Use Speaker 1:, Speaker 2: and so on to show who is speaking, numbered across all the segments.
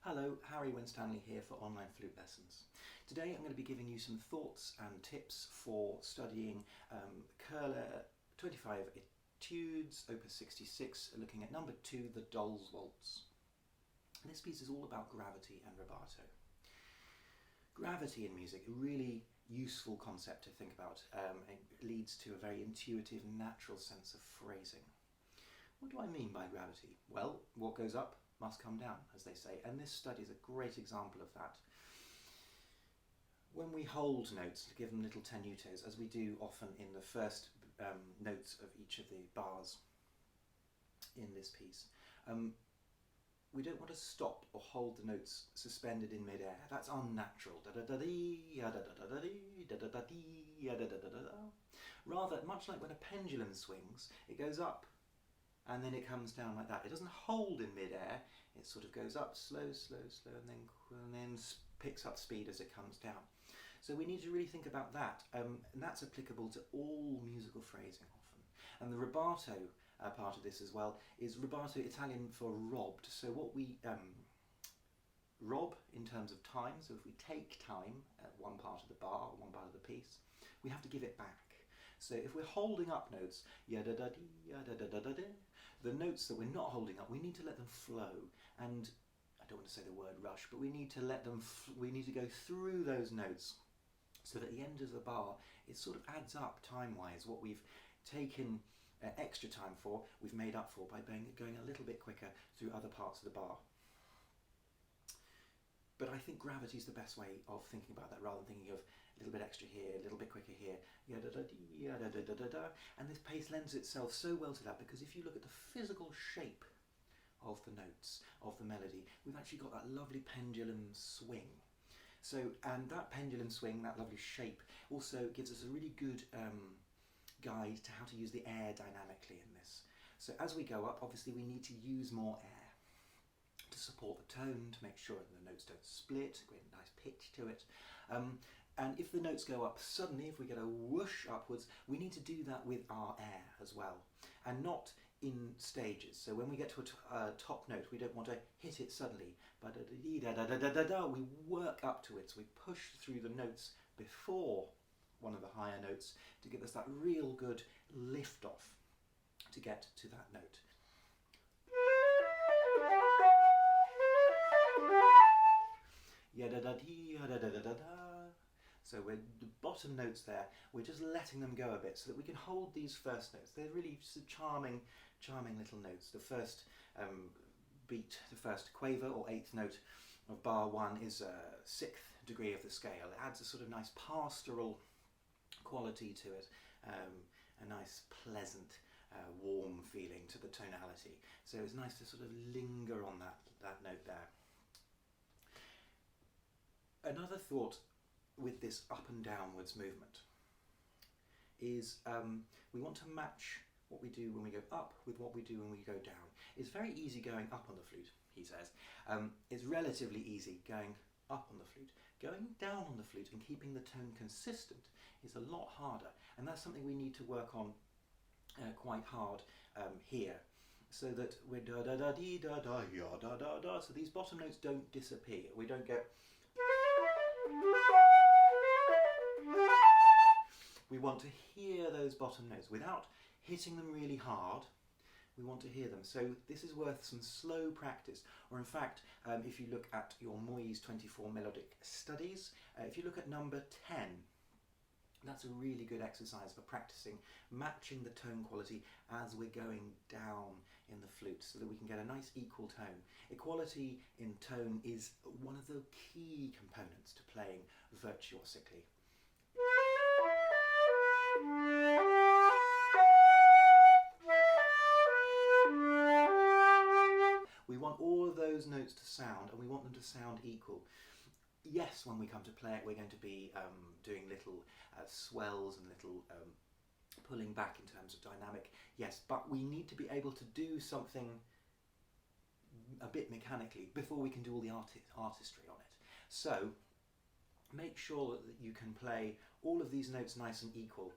Speaker 1: Hello, Harry Winstanley here for Online Flute Lessons. Today I'm going to be giving you some thoughts and tips for studying Kohler 25 Etudes, Op.66, looking at number 2, the Doll's Waltz. This piece is all about gravity and rubato. Gravity in music, a really useful concept to think about. It leads to a very intuitive, natural sense of phrasing. What do I mean by gravity? Well, what goes up must come down, as they say, and this study is a great example of that. When we hold notes, give them little tenutos, as we do often in the first notes of each of the bars in this piece, we don't want to stop or hold the notes suspended in mid-air. That's unnatural. Rather, much like when a pendulum swings, it goes up and then it comes down like that. It doesn't hold in mid-air, it sort of goes up slow, slow, slow, and then picks up speed as it comes down. So we need to really think about that, and that's applicable to all musical phrasing often. And the rubato part of this as well is rubato, Italian for robbed. So what we rob in terms of time, so if we take time at one part of the bar, or one part of the piece, we have to give it back. So if we're holding up notes, the notes that we're not holding up, we need to let them flow. And I don't want to say the word rush, but we need to let them, we need to go through those notes so that at the end of the bar, it sort of adds up time-wise. What we've taken extra time for, we've made up for by going a little bit quicker through other parts of the bar. But I think gravity is the best way of thinking about that, rather than thinking of a little bit extra here, a little bit quicker here, and this pace lends itself so well to that, because if you look at the physical shape of the notes, of the melody, we've actually got that lovely pendulum swing. So, and that pendulum swing, that lovely shape, also gives us a really good guide to how to use the air dynamically in this. So as we go up, obviously we need to use more air to support the tone, to make sure that the notes don't split, get a nice pitch to it. And if the notes go up suddenly, if we get a whoosh upwards, we need to do that with our air as well, and not in stages. So when we get to a top note, we don't want to hit it suddenly, but we work up to it, so we push through the notes before one of the higher notes to give us that real good lift off to get to that note. So we're the bottom notes there, we're just letting them go a bit so that we can hold these first notes. They're really just charming little notes. The first beat, the first quaver or eighth note of bar 1 is a 6th degree of the scale. It adds a sort of nice pastoral quality to it, a nice pleasant warm feeling to the tonality. So it's nice to sort of linger on that note there. Another thought with this up and downwards movement is we want to match what we do when we go up with what we do when we go down. It's very easy going up on the flute, he says. It's relatively easy going up on the flute. Going down on the flute and keeping the tone consistent is a lot harder, and that's something we need to work on quite hard here, so that we're da da da dee da da ya da da da, so these bottom notes don't disappear. We don't get. We want to hear those bottom notes without hitting them really hard. We want to hear them. So this is worth some slow practice. Or in fact, if you look at your Moyes 24 melodic studies, if you look at number 10, that's a really good exercise for practicing matching the tone quality as we're going down in the flute, so that we can get a nice equal tone. Equality in tone is one of the key components to playing virtuosically. We want all of those notes to sound, and we want them to sound equal. Yes, when we come to play it, we're going to be doing little swells and little pulling back in terms of dynamic, yes, but we need to be able to do something a bit mechanically before we can do all the artistry on it. So make sure that you can play all of these notes nice and equal.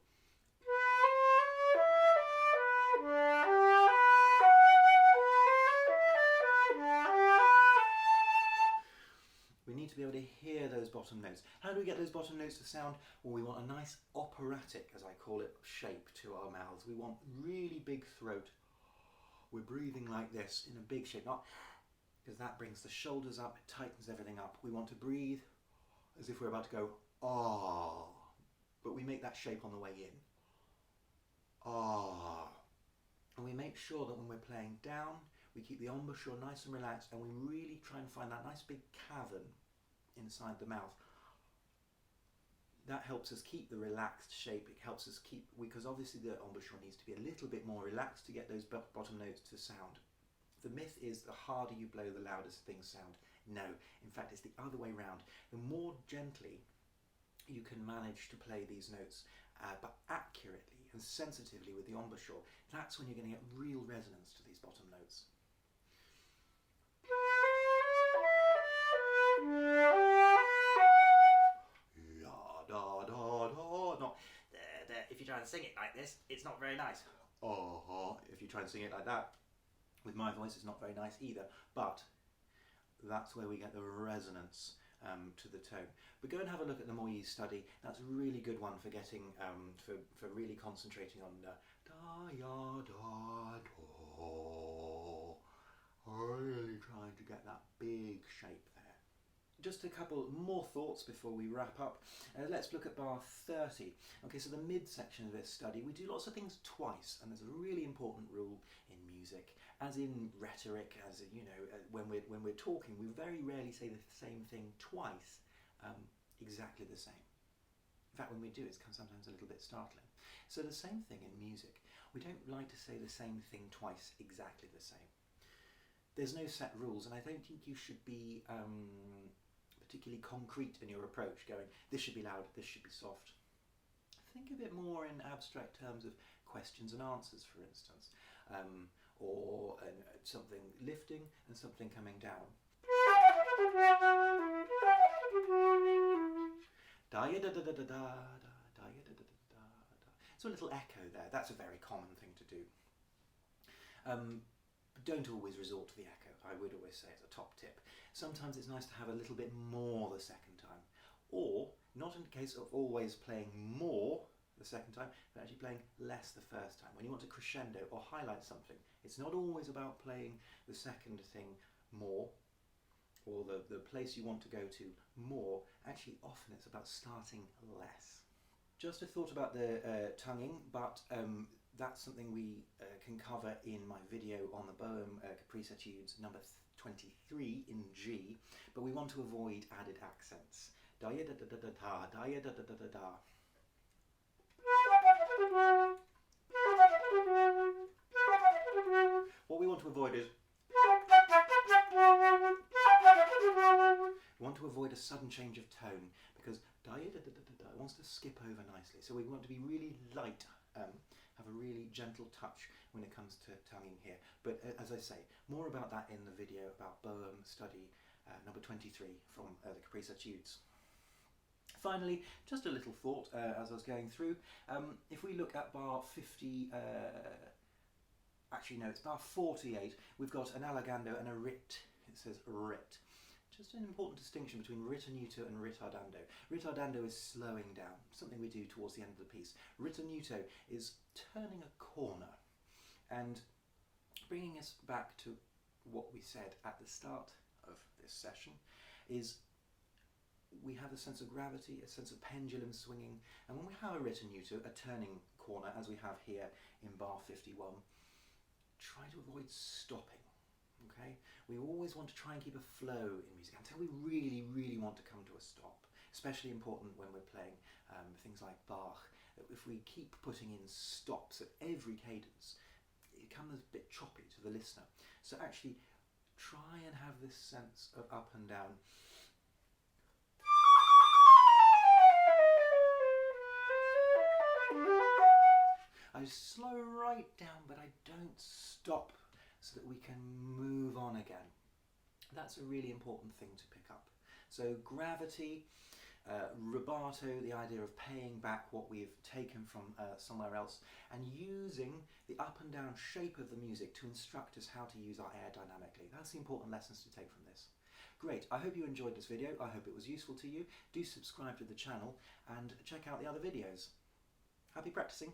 Speaker 1: be able to hear those bottom notes. How do we get those bottom notes to sound? Well, we want a nice operatic, as I call it, shape to our mouths. We want really big throat. We're breathing like this in a big shape, not because that brings the shoulders up, it tightens everything up. We want to breathe as if we're about to go, ah, but we make that shape on the way in. Ah. And we make sure that when we're playing down, we keep the embouchure nice and relaxed, and we really try and find that nice big cavern inside the mouth. That helps us keep the relaxed shape. It helps us keep, because obviously the embouchure needs to be a little bit more relaxed to get those bottom notes to sound. The myth is the harder you blow, the louder things sound. No, in fact, it's the other way round. The more gently you can manage to play these notes, but accurately and sensitively with the embouchure, that's when you're going to get real resonance to these bottom notes. Not if you try and sing it like this, it's not very nice. If you try and sing it like that, with my voice, it's not very nice either. But that's where we get the resonance to the tone. But go and have a look at the Moyes study. That's a really good one for getting, for really concentrating on da, ya, da, do. Really trying to get that big shape there. Just a couple more thoughts before we wrap up. Let's look at bar 30. Okay, so the mid-section of this study, we do lots of things twice, and there's a really important rule in music, as in rhetoric, as you know, when we're talking, we very rarely say the same thing twice, exactly the same. In fact, when we do, it's sometimes a little bit startling. So the same thing in music. We don't like to say the same thing twice, exactly the same. There's no set rules, and I don't think you should be particularly concrete in your approach, going, this should be loud, this should be soft. Think a bit more in abstract terms of questions and answers, for instance, or something lifting and something coming down. So a little echo there. That's a very common thing to do. Don't always resort to the echo. I would always say as a top tip. Sometimes it's nice to have a little bit more the second time. Or, not in the case of always playing more the second time, but actually playing less the first time. When you want to crescendo or highlight something, it's not always about playing the second thing more, or the place you want to go to more. Actually, often it's about starting less. Just a thought about the tonguing, but that's something we can cover in my video on the Boehm Caprice Etudes number 23 in G, but we want to avoid added accents. Da ya da da da da da, da ya da da da da da. What we want to avoid is we want to avoid a sudden change of tone, because da ya da da da da wants to skip over nicely. So we want to be really light, have a really gentle touch when it comes to tonguing here. But as I say, more about that in the video about Boehm study number 23 from the Caprice Etudes. Finally, just a little thought as I was going through. If we look at bar 50, actually no, it's bar 48, we've got an allegando and a rit. It says rit. Just an important distinction between ritenuto and ritardando. Ritardando is slowing down, something we do towards the end of the piece. Ritenuto is turning a corner. And bringing us back to what we said at the start of this session is we have a sense of gravity, a sense of pendulum swinging, and when we have a ritenuto, a turning corner, as we have here in bar 51, try to avoid stopping. Okay? We always want to try and keep a flow in music until we really, really want to come to a stop. Especially important when we're playing things like Bach. If we keep putting in stops at every cadence, it becomes a bit choppy to the listener. So actually, try and have this sense of up and down. I slow right down, but I don't stop, so that we can move on again. That's a really important thing to pick up. So gravity, rubato, the idea of paying back what we've taken from somewhere else, and using the up and down shape of the music to instruct us how to use our air dynamically. That's the important lessons to take from this. Great, I hope you enjoyed this video, I hope it was useful to you. Do subscribe to the channel and check out the other videos. Happy practicing!